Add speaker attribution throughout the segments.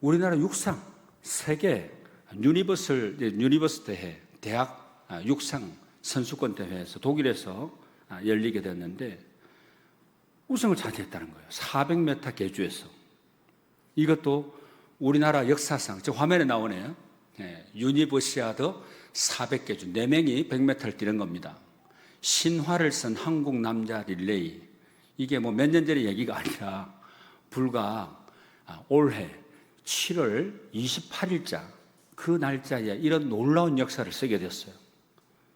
Speaker 1: 우리나라 육상 세계 유니버스 대회 대학 육상 선수권 대회에서 독일에서 열리게 됐는데 우승을 차지했다는 거예요. 400m 계주에서. 이것도 우리나라 역사상, 저 화면에 나오네요. 유니버시아드 400계주, 4명이 100m를 뛰는 겁니다. 신화를 쓴 한국 남자 릴레이. 이게 뭐 몇 년 전의 얘기가 아니라 불과 올해 7월 28일자 그 날짜에 이런 놀라운 역사를 쓰게 됐어요.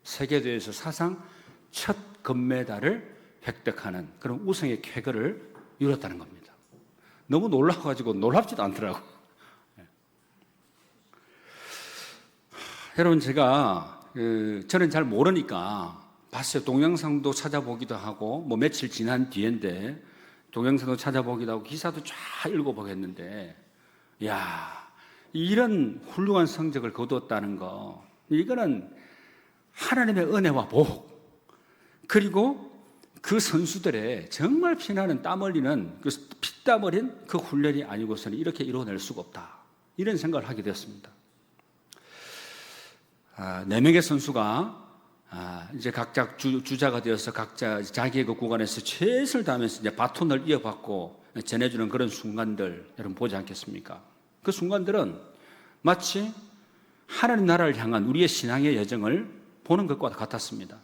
Speaker 1: 세계대회에서 사상 첫 금메달을 획득하는 그런 우승의 쾌거를 이뤘다는 겁니다. 너무 놀라가지고 놀랍지도 않더라고요. 여러분, 저는 잘 모르니까 봤어요. 동영상도 찾아보기도 하고, 뭐 며칠 지난 뒤인데, 동영상도 찾아보기도 하고, 기사도 쫙 읽어보고 했는데, 이야, 이런 훌륭한 성적을 거두었다는 거, 이거는 하나님의 은혜와 복, 그리고 그 선수들의 정말 피나는 땀 흘리는, 그 피땀 흘린 그 훈련이 아니고서는 이렇게 이루어낼 수가 없다. 이런 생각을 하게 되었습니다. 4명의 선수가 이제 각자 주자가 되어서 각자 자기의 그 구간에서 최선을 다하면서 이제 바톤을 이어받고 전해주는 그런 순간들 여러분 보지 않겠습니까? 그 순간들은 마치 하나님 나라를 향한 우리의 신앙의 여정을 보는 것과 같았습니다.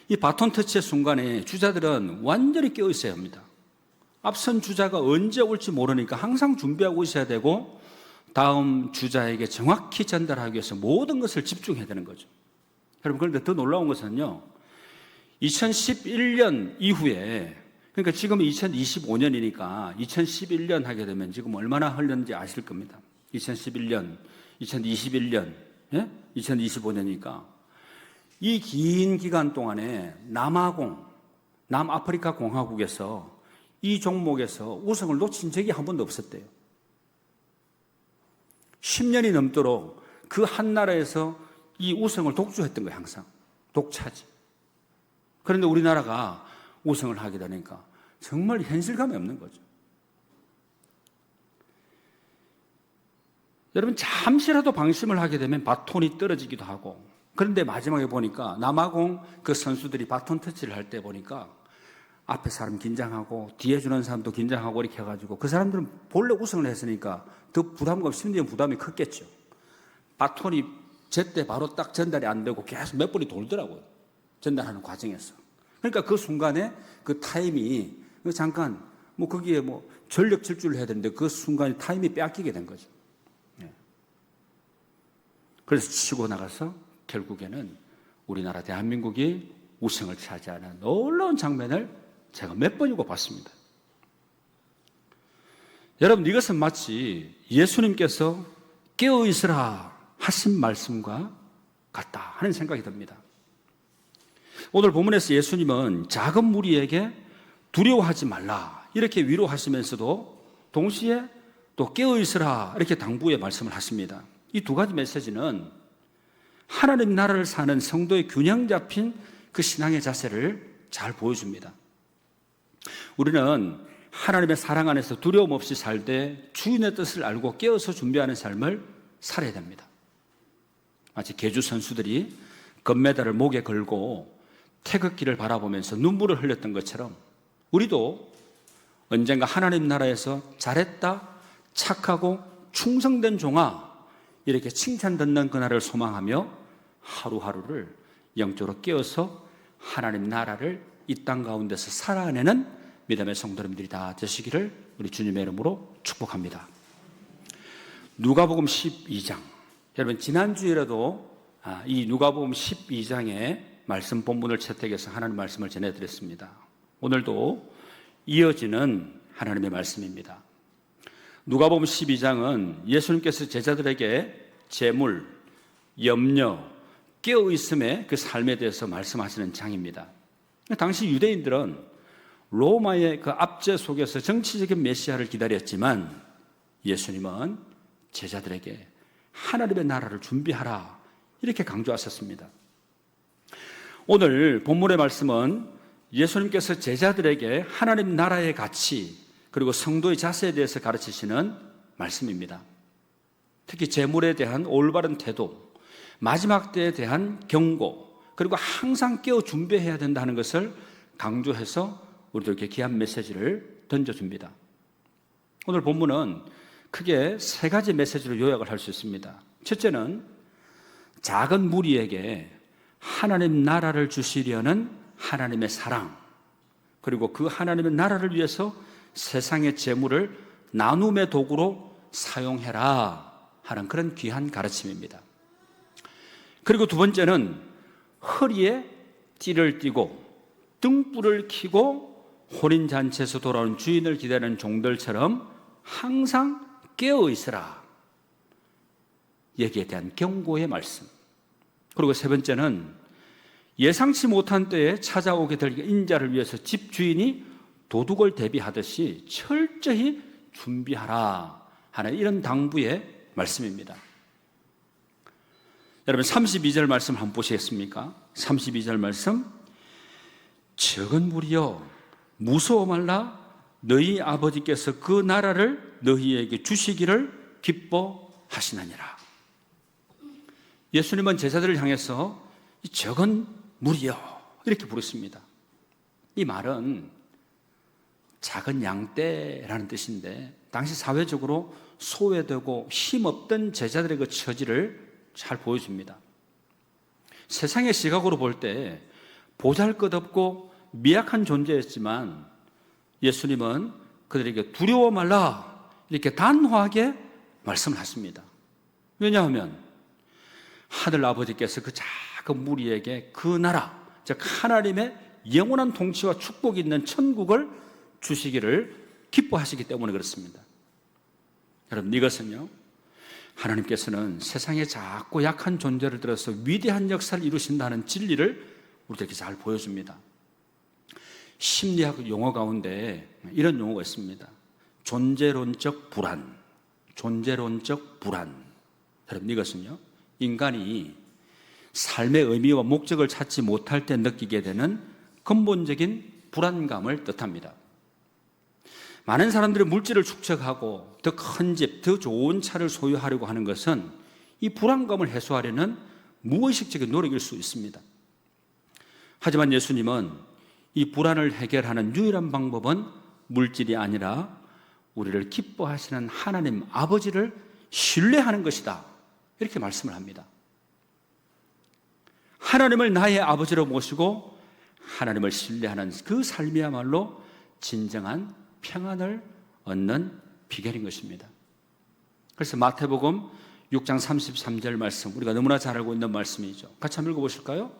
Speaker 1: 이 바톤 터치의 순간에 주자들은 완전히 깨어 있어야 합니다. 앞선 주자가 언제 올지 모르니까 항상 준비하고 있어야 되고 다음 주자에게 정확히 전달하기 위해서 모든 것을 집중해야 되는 거죠. 여러분, 그런데 더 놀라운 것은요, 2011년 이후에, 그러니까 지금 2025년이니까 2011년 하게 되면 지금 얼마나 흘렀는지 아실 겁니다. 2011년, 2021년, 2025년이니까 이 긴 기간 동안에 남아프리카 공화국에서 이 종목에서 우승을 놓친 적이 한 번도 없었대요. 10년이 넘도록 그 한 나라에서 이 우승을 독주했던 거예요, 항상. 독차지. 그런데 우리나라가 우승을 하게 되니까 정말 현실감이 없는 거죠. 여러분, 잠시라도 방심을 하게 되면 바톤이 떨어지기도 하고, 그런데 마지막에 보니까 남아공 그 선수들이 바톤 터치를 할 때 보니까 앞에 사람 긴장하고 뒤에 주는 사람도 긴장하고 이렇게 해가지고 그 사람들은 본래 우승을 했으니까 더 부담감, 심리적 부담이 컸겠죠. 바톤이 제때 바로 딱 전달이 안 되고 계속 몇 번이 돌더라고요. 전달하는 과정에서. 그러니까 그 순간에 그 타임이 잠깐 뭐 거기에 뭐 전력 질주를 해야 되는데 그 순간에 타임이 빼앗기게 된 거죠. 그래서 치고 나가서 결국에는 우리나라 대한민국이 우승을 차지하는 놀라운 장면을 제가 몇 번이고 봤습니다. 여러분, 이것은 마치 예수님께서 깨어있으라 하신 말씀과 같다 하는 생각이 듭니다. 오늘 본문에서 예수님은 작은 무리에게 두려워하지 말라 이렇게 위로하시면서도 동시에 또 깨어있으라 이렇게 당부의 말씀을 하십니다. 이 두 가지 메시지는 하나님 나라를 사는 성도의 균형 잡힌 그 신앙의 자세를 잘 보여줍니다. 우리는 하나님의 사랑 안에서 두려움 없이 살되 주인의 뜻을 알고 깨어서 준비하는 삶을 살아야 됩니다. 마치 계주 선수들이 금메달을 목에 걸고 태극기를 바라보면서 눈물을 흘렸던 것처럼 우리도 언젠가 하나님 나라에서 잘했다, 착하고 충성된 종아 이렇게 칭찬 듣는 그날을 소망하며 하루하루를 영적으로 깨어서 하나님 나라를 이 땅 가운데서 살아내는 믿음의 성도님들이 다 되시기를 우리 주님의 이름으로 축복합니다. 누가복음 12장, 여러분 지난주에라도 이 누가복음 12장의 말씀 본문을 채택해서 하나님 말씀을 전해드렸습니다. 오늘도 이어지는 하나님의 말씀입니다. 누가복음 12장은 예수님께서 제자들에게 재물, 염려, 깨어있음의 그 삶에 대해서 말씀하시는 장입니다. 당시 유대인들은 로마의 그 압제 속에서 정치적인 메시아를 기다렸지만 예수님은 제자들에게 하나님의 나라를 준비하라 이렇게 강조하셨습니다. 오늘 본문의 말씀은 예수님께서 제자들에게 하나님 나라의 가치 그리고 성도의 자세에 대해서 가르치시는 말씀입니다. 특히 재물에 대한 올바른 태도, 마지막 때에 대한 경고, 그리고 항상 깨어 준비해야 된다는 것을 강조해서 우리들에게 귀한 메시지를 던져줍니다. 오늘 본문은 크게 세 가지 메시지로 요약을 할 수 있습니다. 첫째는 작은 무리에게 하나님 나라를 주시려는 하나님의 사랑, 그리고 그 하나님의 나라를 위해서 세상의 재물을 나눔의 도구로 사용해라 하는 그런 귀한 가르침입니다. 그리고 두 번째는 허리에 띠를 띠고 등불을 켜고 혼인잔치에서 돌아온 주인을 기다리는 종들처럼 항상 깨어 있으라. 여기에 대한 경고의 말씀. 그리고 세 번째는 예상치 못한 때에 찾아오게 될 인자를 위해서 집주인이 도둑을 대비하듯이 철저히 준비하라 하는 이런 당부의 말씀입니다. 여러분 32절 말씀 한번 보시겠습니까? 32절 말씀, 적은 무리여 무서워 말라. 너희 아버지께서 그 나라를 너희에게 주시기를 기뻐하시느니라. 예수님은 제자들을 향해서 적은 무리여 이렇게 부르십니다. 이 말은 작은 양떼라는 뜻인데 당시 사회적으로 소외되고 힘없던 제자들의 그 처지를 잘 보여줍니다. 세상의 시각으로 볼 때 보잘것없고 미약한 존재였지만 예수님은 그들에게 두려워 말라 이렇게 단호하게 말씀을 하십니다. 왜냐하면 하늘 아버지께서 그 작은 무리에게 그 나라, 즉 하나님의 영원한 통치와 축복이 있는 천국을 주시기를 기뻐하시기 때문에 그렇습니다. 여러분 이것은요, 하나님께서는 세상에 작고 약한 존재를 들어서 위대한 역사를 이루신다는 진리를 우리에게 잘 보여줍니다. 심리학 용어 가운데 이런 용어가 있습니다. 존재론적 불안. 존재론적 불안. 여러분 이것은요, 인간이 삶의 의미와 목적을 찾지 못할 때 느끼게 되는 근본적인 불안감을 뜻합니다. 많은 사람들이 물질을 축적하고 더 큰 집, 더 좋은 차를 소유하려고 하는 것은 이 불안감을 해소하려는 무의식적인 노력일 수 있습니다. 하지만 예수님은 이 불안을 해결하는 유일한 방법은 물질이 아니라 우리를 기뻐하시는 하나님 아버지를 신뢰하는 것이다. 이렇게 말씀을 합니다. 하나님을 나의 아버지로 모시고 하나님을 신뢰하는 그 삶이야말로 진정한 평안을 얻는 비결인 것입니다. 그래서 마태복음 6장 33절 말씀, 우리가 너무나 잘 알고 있는 말씀이죠. 같이 한번 읽어보실까요?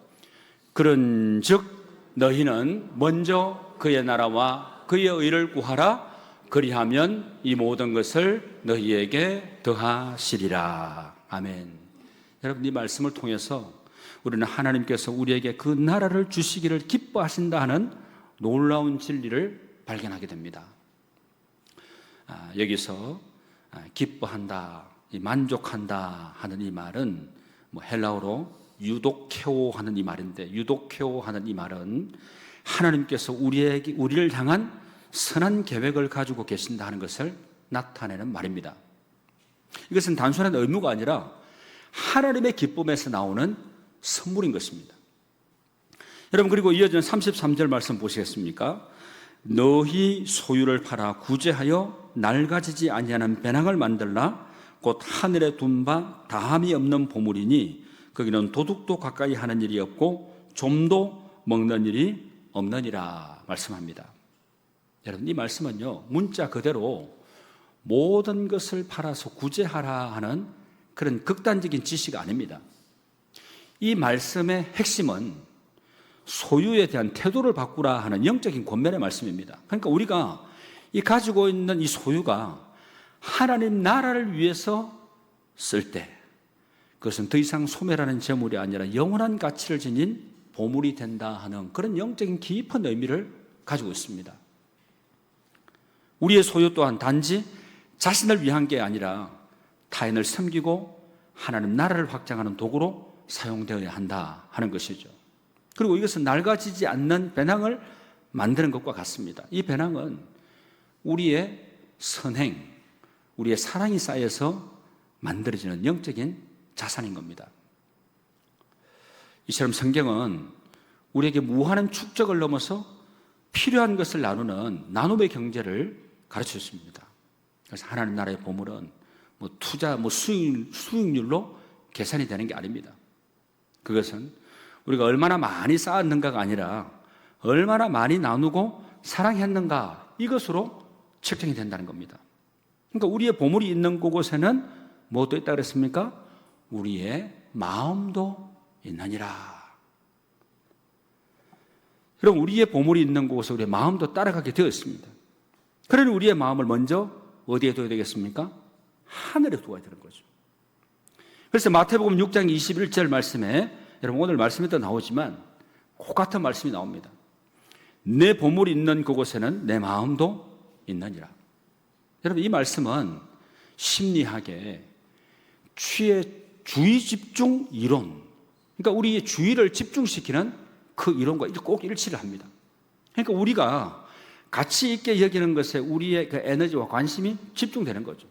Speaker 1: 그런즉 너희는 먼저 그의 나라와 그의 의를 구하라. 그리하면 이 모든 것을 너희에게 더하시리라. 아멘. 여러분 이 말씀을 통해서 우리는 하나님께서 우리에게 그 나라를 주시기를 기뻐하신다 하는 놀라운 진리를 발견하게 됩니다. 여기서 기뻐한다, 만족한다 하는 이 말은 헬라어로 유도케오 하는 이 말인데, 유도케오 하는 이 말은 하나님께서 우리를 향한 선한 계획을 가지고 계신다 하는 것을 나타내는 말입니다. 이것은 단순한 의무가 아니라 하나님의 기쁨에서 나오는 선물인 것입니다. 여러분 그리고 이어지는 33절 말씀 보시겠습니까? 너희 소유를 팔아 구제하여 낡아지지 아니하는 배낭을 만들라. 곧 하늘에 둔 바 다함이 없는 보물이니 거기는 도둑도 가까이 하는 일이 없고 좀도 먹는 일이 없느니라 말씀합니다. 여러분 이 말씀은요, 문자 그대로 모든 것을 팔아서 구제하라 하는 그런 극단적인 지시가 아닙니다. 이 말씀의 핵심은 소유에 대한 태도를 바꾸라 하는 영적인 권면의 말씀입니다. 그러니까 우리가 이 가지고 있는 이 소유가 하나님 나라를 위해서 쓸 때 그것은 더 이상 소멸하는 재물이 아니라 영원한 가치를 지닌 보물이 된다 하는 그런 영적인 깊은 의미를 가지고 있습니다. 우리의 소유 또한 단지 자신을 위한 게 아니라 타인을 섬기고 하나님 나라를 확장하는 도구로 사용되어야 한다 하는 것이죠. 그리고 이것은 낡아지지 않는 배낭을 만드는 것과 같습니다. 이 배낭은 우리의 선행, 우리의 사랑이 쌓여서 만들어지는 영적인 자산인 겁니다. 이처럼 성경은 우리에게 무한한 축적을 넘어서 필요한 것을 나누는 나눔의 경제를 가르쳐 줬습니다. 그래서 하나님 나라의 보물은 투자, 수익률로 계산이 되는 게 아닙니다. 그것은 우리가 얼마나 많이 쌓았는가가 아니라 얼마나 많이 나누고 사랑했는가, 이것으로 측정이 된다는 겁니다. 그러니까 우리의 보물이 있는 곳에는 무엇도 있다 그랬습니까? 우리의 마음도 있느니라. 그럼 우리의 보물이 있는 곳에 우리의 마음도 따라가게 되어 있습니다. 그러니 우리의 마음을 먼저 어디에 둬야 되겠습니까? 하늘에 두어야 되는 거죠. 그래서 마태복음 6장 21절 말씀에, 여러분 오늘 말씀에도 나오지만 그 같은 말씀이 나옵니다. 내 보물이 있는 그곳에는 내 마음도 있느니라. 여러분 이 말씀은 심리학의 주의 집중 이론, 그러니까 우리의 주의를 집중시키는 그 이론과 꼭 일치를 합니다. 그러니까 우리가 가치 있게 여기는 것에 우리의 그 에너지와 관심이 집중되는 거죠.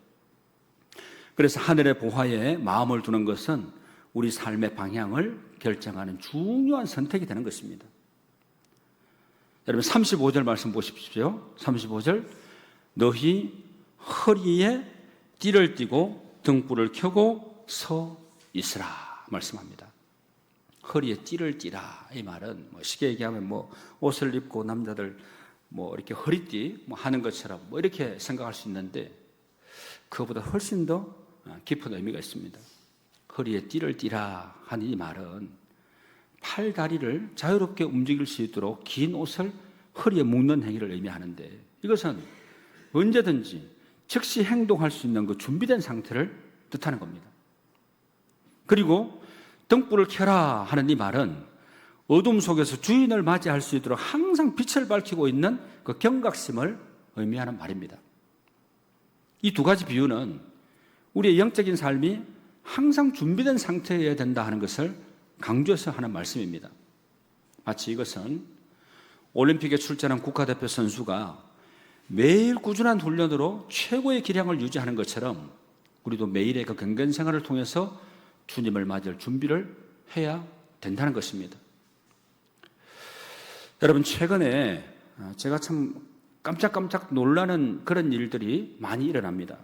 Speaker 1: 그래서 하늘의 보화에 마음을 두는 것은 우리 삶의 방향을 결정하는 중요한 선택이 되는 것입니다. 여러분 35절 말씀 보십시오. 35절, 너희 허리에 띠를 띠고 등불을 켜고 서 있으라 말씀합니다. 허리에 띠를 띠라, 이 말은 쉽게 얘기하면 옷을 입고 남자들 이렇게 허리띠 하는 것처럼 이렇게 생각할 수 있는데, 그것보다 훨씬 더 깊은 의미가 있습니다. 허리에 띠를 띠라 하는 이 말은 팔, 다리를 자유롭게 움직일 수 있도록 긴 옷을 허리에 묶는 행위를 의미하는데, 이것은 언제든지 즉시 행동할 수 있는 그 준비된 상태를 뜻하는 겁니다. 그리고 등불을 켜라 하는 이 말은 어둠 속에서 주인을 맞이할 수 있도록 항상 빛을 밝히고 있는 그 경각심을 의미하는 말입니다. 이 두 가지 비유는 우리의 영적인 삶이 항상 준비된 상태여야 된다 하는 것을 강조해서 하는 말씀입니다. 마치 이것은 올림픽에 출전한 국가대표 선수가 매일 꾸준한 훈련으로 최고의 기량을 유지하는 것처럼 우리도 매일의 그 경건 생활을 통해서 주님을 맞이할 준비를 해야 된다는 것입니다. 여러분 최근에 제가 참 깜짝깜짝 놀라는 그런 일들이 많이 일어납니다.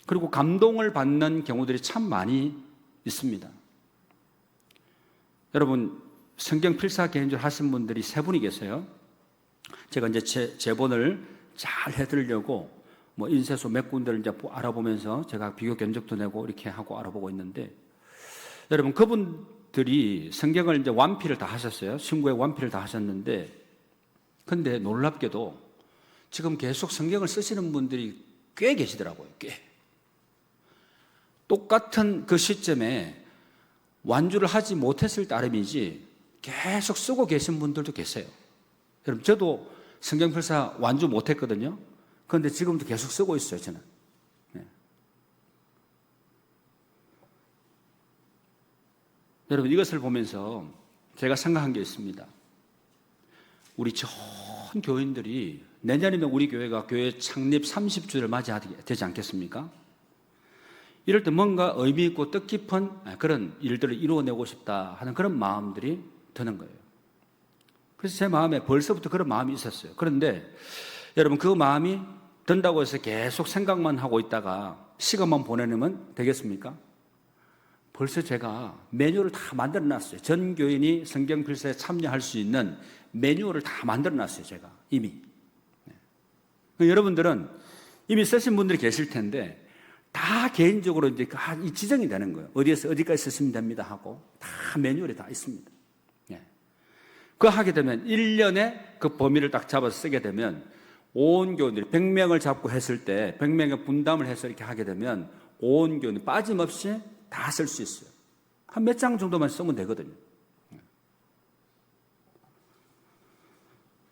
Speaker 1: 그리고 감동을 받는 경우들이 참 많이 있습니다. 여러분 성경 필사 개인주를 하신 분들이 세 분이 계세요. 제가 이제 제본을 잘 해드리려고 인쇄소 몇 군데를 이제 알아보면서 제가 비교 견적도 내고 이렇게 하고 알아보고 있는데, 여러분 그분들이 성경을 이제 완필을 다 하셨어요. 신구의 완필을 다 하셨는데, 근데 놀랍게도 지금 계속 성경을 쓰시는 분들이 꽤 계시더라고요. 꽤. 똑같은 그 시점에 완주를 하지 못했을 따름이지 계속 쓰고 계신 분들도 계세요. 여러분 저도 성경필사 완주 못했거든요. 그런데 지금도 계속 쓰고 있어요. 저는. 네. 여러분 이것을 보면서 제가 생각한 게 있습니다. 우리 전 교인들이 내년이면 우리 교회가 교회 창립 30주를 맞이하게 되지 않겠습니까? 이럴 때 뭔가 의미 있고 뜻깊은 그런 일들을 이루어내고 싶다 하는 그런 마음들이 드는 거예요. 그래서 제 마음에 벌써부터 그런 마음이 있었어요. 그런데 여러분 그 마음이 든다고 해서 계속 생각만 하고 있다가 시간만 보내면 되겠습니까? 벌써 제가 매뉴얼을 다 만들어 놨어요. 전 교인이 성경 필사에 참여할 수 있는 매뉴얼을 다 만들어 놨어요. 제가 이미. 네. 여러분들은 이미 쓰신 분들이 계실 텐데 다 개인적으로 이제 이 지정이 되는 거예요. 어디에서 어디까지 쓰시면 됩니다 하고 다 매뉴얼이 다 있습니다. 예. 그거 하게 되면 1년에 그 범위를 딱 잡아서 쓰게 되면 온 교인들이 100명을 잡고 했을 때 100명의 분담을 해서 이렇게 하게 되면 온 교인이 빠짐없이 다 쓸 수 있어요. 한 몇 장 정도만 쓰면 되거든요.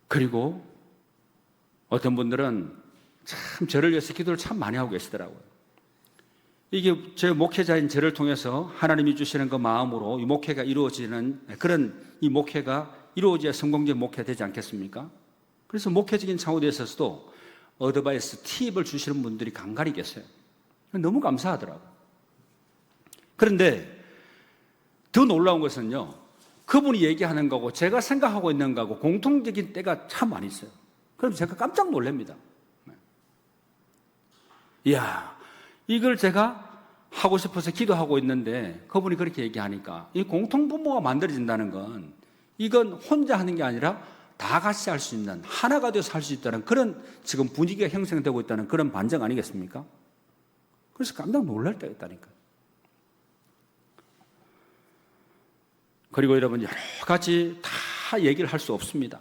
Speaker 1: 그리고 어떤 분들은 참 저를 위해서 기도를 참 많이 하고 계시더라고요. 이게 제 목회자인 저를 통해서 하나님이 주시는 그 마음으로 이 목회가 이루어지는 그런 이 목회가 이루어져야 성공적인 목회가 되지 않겠습니까? 그래서 목회적인 차원에 있어서도 어드바이스, 팁을 주시는 분들이 간간히 계세요. 너무 감사하더라고요. 그런데 더 놀라운 것은요, 그분이 얘기하는 거고 제가 생각하고 있는 거고 공통적인 때가 참 많이 있어요. 그럼 제가 깜짝 놀랍니다. 이야, 이걸 제가 하고 싶어서 기도하고 있는데 그분이 그렇게 얘기하니까, 이 공통분모가 만들어진다는 건 이건 혼자 하는 게 아니라 다 같이 할 수 있는, 하나가 되어서 할 수 있다는 그런 지금 분위기가 형성되고 있다는 그런 반증 아니겠습니까? 그래서 깜짝 놀랄 때가 있다니까요. 그리고 여러분, 여러 가지 다 얘기를 할 수 없습니다.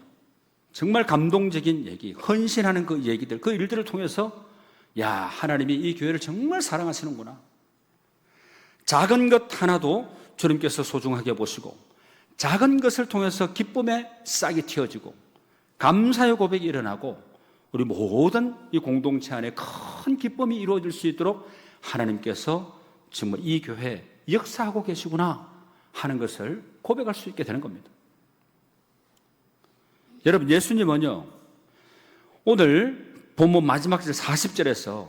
Speaker 1: 정말 감동적인 얘기, 헌신하는 그 얘기들, 그 일들을 통해서 야, 하나님이 이 교회를 정말 사랑하시는구나. 작은 것 하나도 주님께서 소중하게 보시고, 작은 것을 통해서 기쁨의 싹이 틔어지고 감사의 고백이 일어나고 우리 모든 이 공동체 안에 큰 기쁨이 이루어질 수 있도록 하나님께서 정말 이 교회에 역사하고 계시구나 하는 것을 고백할 수 있게 되는 겁니다. 여러분, 예수님은요, 오늘 본문 마지막 절 40절에서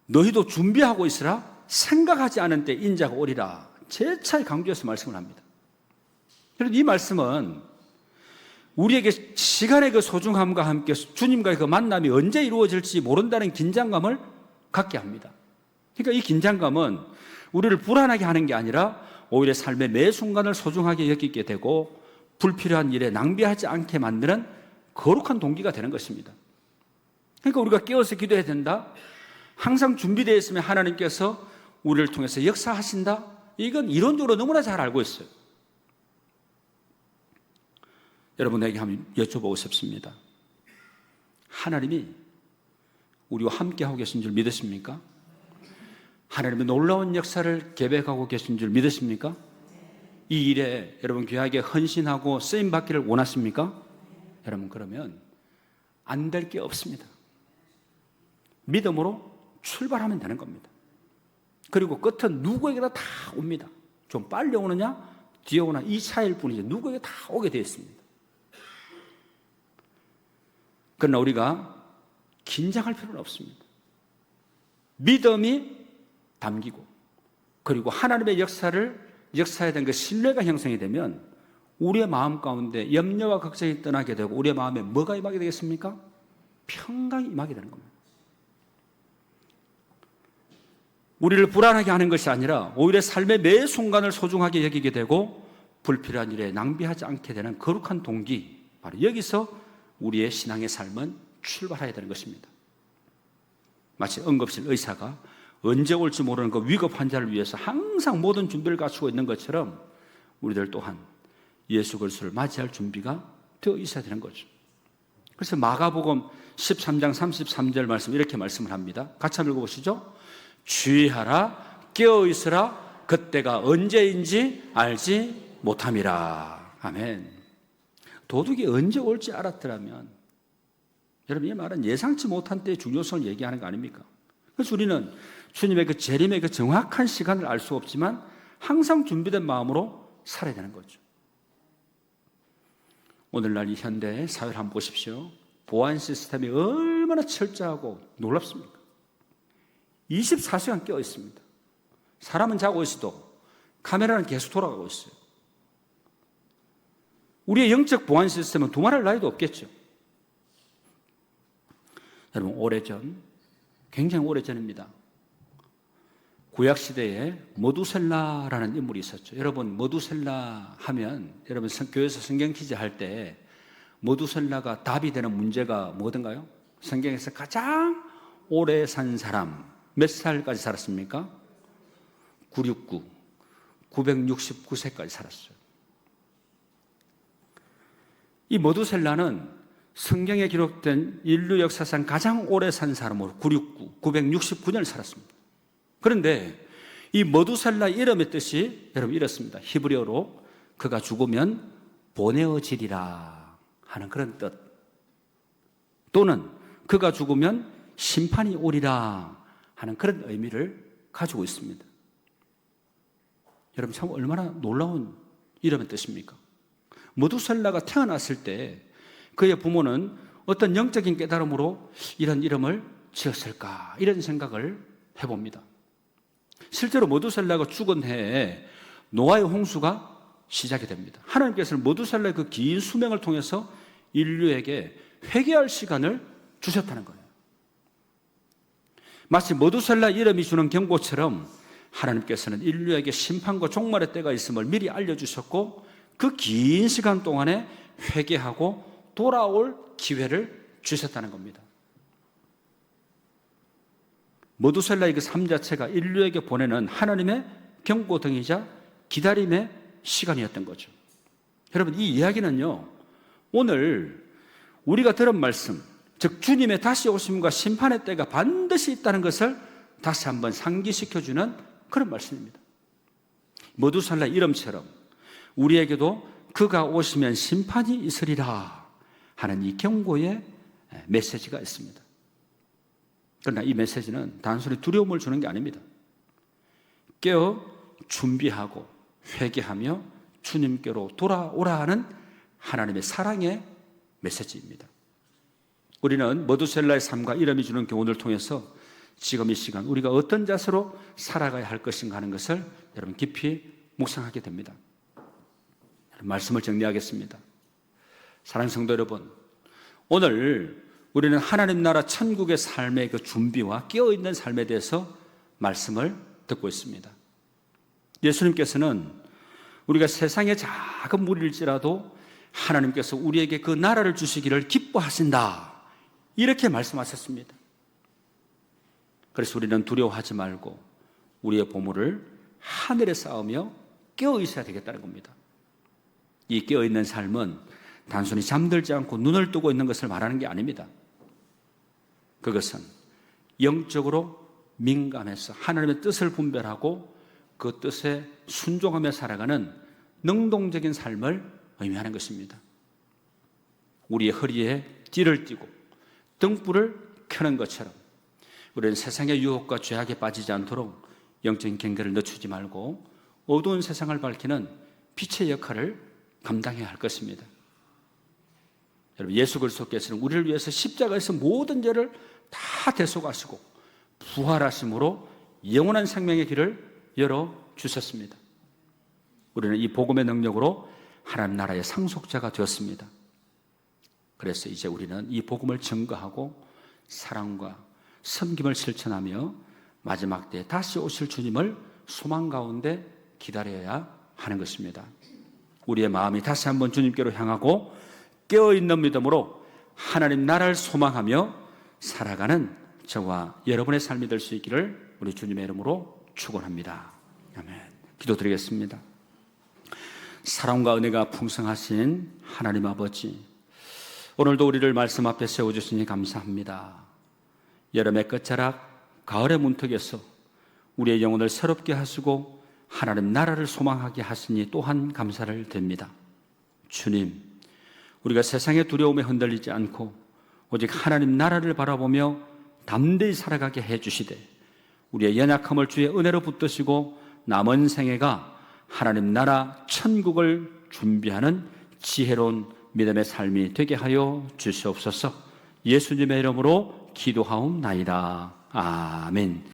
Speaker 1: 너희도 준비하고 있으라, 생각하지 않은 때 인자가 오리라 재차히 강조해서 말씀을 합니다. 그래서 이 말씀은 우리에게 시간의 그 소중함과 함께 주님과의 그 만남이 언제 이루어질지 모른다는 긴장감을 갖게 합니다. 그러니까 이 긴장감은 우리를 불안하게 하는 게 아니라 오히려 삶의 매 순간을 소중하게 여기게 되고 불필요한 일에 낭비하지 않게 만드는 거룩한 동기가 되는 것입니다. 그러니까 우리가 깨어서 기도해야 된다, 항상 준비되어 있으면 하나님께서 우리를 통해서 역사하신다, 이건 이론적으로 너무나 잘 알고 있어요. 여러분에게 한번 여쭤보고 싶습니다. 하나님이 우리와 함께하고 계신 줄 믿으십니까? 하나님의 놀라운 역사를 계획하고 계신 줄 믿으십니까? 이 일에 여러분 귀하게 헌신하고 쓰임받기를 원하십니까? 여러분, 그러면 안 될 게 없습니다. 믿음으로 출발하면 되는 겁니다. 그리고 끝은 누구에게나 다 옵니다. 좀 빨리 오느냐 뒤에 오나 이 차이일 뿐이지 누구에게 다 오게 되어 있습니다. 그러나 우리가 긴장할 필요는 없습니다. 믿음이 담기고 그리고 하나님의 역사에 대한 그 신뢰가 형성이 되면 우리의 마음 가운데 염려와 걱정이 떠나게 되고 우리의 마음에 뭐가 임하게 되겠습니까? 평강이 임하게 되는 겁니다. 우리를 불안하게 하는 것이 아니라 오히려 삶의 매 순간을 소중하게 여기게 되고 불필요한 일에 낭비하지 않게 되는 거룩한 동기, 바로 여기서 우리의 신앙의 삶은 출발해야 되는 것입니다. 마치 응급실 의사가 언제 올지 모르는 그 위급 환자를 위해서 항상 모든 준비를 갖추고 있는 것처럼 우리들 또한 예수 그리스도를 맞이할 준비가 되어 있어야 되는 거죠. 그래서 마가복음 13장 33절 말씀 이렇게 말씀을 합니다. 같이 한번 읽어보시죠. 주의하라, 깨어있으라, 그때가 언제인지 알지 못함이라. 아멘. 도둑이 언제 올지 알았더라면, 여러분, 이 말은 예상치 못한 때의 중요성을 얘기하는 거 아닙니까? 그래서 우리는 주님의 그 재림의 그 정확한 시간을 알 수 없지만 항상 준비된 마음으로 살아야 되는 거죠. 오늘날 이 현대 사회를 한번 보십시오. 보안 시스템이 얼마나 철저하고 놀랍습니까? 24시간 깨어 있습니다. 사람은 자고 있어도 카메라는 계속 돌아가고 있어요. 우리의 영적 보안 시스템은 두말할 나위도 없겠죠. 여러분, 오래전, 굉장히 오래전입니다. 구약시대에 머두셀라라는 인물이 있었죠. 여러분, 머두셀라 하면 여러분 교회에서 성경 퀴즈 할 때 머두셀라가 답이 되는 문제가 뭐든가요? 성경에서 가장 오래 산 사람 몇 살까지 살았습니까? 969, 969세까지 살았어요. 이 머두셀라는 성경에 기록된 인류 역사상 가장 오래 산 사람으로 969년을 살았습니다. 그런데 이 머두셀라 이름의 뜻이 여러분 이렇습니다. 히브리어로 그가 죽으면 보내어지리라 하는 그런 뜻, 또는 그가 죽으면 심판이 오리라 하는 그런 의미를 가지고 있습니다. 여러분, 참 얼마나 놀라운 이름의 뜻입니까? 머두셀라가 태어났을 때 그의 부모는 어떤 영적인 깨달음으로 이런 이름을 지었을까? 이런 생각을 해봅니다. 실제로 모두셀라가 죽은 해에 노아의 홍수가 시작이 됩니다. 하나님께서는 모두셀라의 그 긴 수명을 통해서 인류에게 회개할 시간을 주셨다는 거예요. 마치 모두셀라 이름이 주는 경고처럼 하나님께서는 인류에게 심판과 종말의 때가 있음을 미리 알려주셨고 그 긴 시간 동안에 회개하고 돌아올 기회를 주셨다는 겁니다. 모두셀라의 그 삶 자체가 인류에게 보내는 하나님의 경고등이자 기다림의 시간이었던 거죠. 여러분, 이 이야기는요, 오늘 우리가 들은 말씀, 즉 주님의 다시 오심과 심판의 때가 반드시 있다는 것을 다시 한번 상기시켜주는 그런 말씀입니다. 모두살라 이름처럼 우리에게도 그가 오시면 심판이 있으리라 하는 이 경고의 메시지가 있습니다. 그러나 이 메시지는 단순히 두려움을 주는 게 아닙니다. 깨어 준비하고 회개하며 주님께로 돌아오라 하는 하나님의 사랑의 메시지입니다. 우리는 머두셀라의 삶과 이름이 주는 교훈을 통해서 지금 이 시간 우리가 어떤 자세로 살아가야 할 것인가 하는 것을 여러분 깊이 묵상하게 됩니다. 말씀을 정리하겠습니다. 사랑하는 성도 여러분, 오늘 우리는 하나님 나라 천국의 삶의 그 준비와 깨어있는 삶에 대해서 말씀을 듣고 있습니다. 예수님께서는 우리가 세상의 작은 무리일지라도 하나님께서 우리에게 그 나라를 주시기를 기뻐하신다, 이렇게 말씀하셨습니다. 그래서 우리는 두려워하지 말고 우리의 보물을 하늘에 쌓으며 깨어 있어야 되겠다는 겁니다. 이 깨어 있는 삶은 단순히 잠들지 않고 눈을 뜨고 있는 것을 말하는 게 아닙니다. 그것은 영적으로 민감해서 하나님의 뜻을 분별하고 그 뜻에 순종하며 살아가는 능동적인 삶을 의미하는 것입니다. 우리의 허리에 띠를 띠고 등불을 켜는 것처럼 우리는 세상의 유혹과 죄악에 빠지지 않도록 영적인 경계를 늦추지 말고 어두운 세상을 밝히는 빛의 역할을 감당해야 할 것입니다. 여러분, 예수 그리스도께서는 우리를 위해서 십자가에서 모든 죄를 다 대속하시고 부활하심으로 영원한 생명의 길을 열어주셨습니다. 우리는 이 복음의 능력으로 하나님 나라의 상속자가 되었습니다. 그래서 이제 우리는 이 복음을 증거하고 사랑과 섬김을 실천하며 마지막 때에 다시 오실 주님을 소망 가운데 기다려야 하는 것입니다. 우리의 마음이 다시 한번 주님께로 향하고 깨어있는 믿음으로 하나님 나라를 소망하며 살아가는 저와 여러분의 삶이 될 수 있기를 우리 주님의 이름으로 축원합니다. 아멘. 기도드리겠습니다. 사랑과 은혜가 풍성하신 하나님 아버지, 오늘도 우리를 말씀 앞에 세워주시니 감사합니다. 여름의 끝자락, 가을의 문턱에서 우리의 영혼을 새롭게 하시고 하나님 나라를 소망하게 하시니 또한 감사를 드립니다. 주님, 우리가 세상의 두려움에 흔들리지 않고 오직 하나님 나라를 바라보며 담대히 살아가게 해주시되 우리의 연약함을 주의 은혜로 붙드시고 남은 생애가 하나님 나라 천국을 준비하는 지혜로운 믿음의 삶이 되게 하여 주시옵소서. 예수님의 이름으로 기도하옵나이다. 아멘.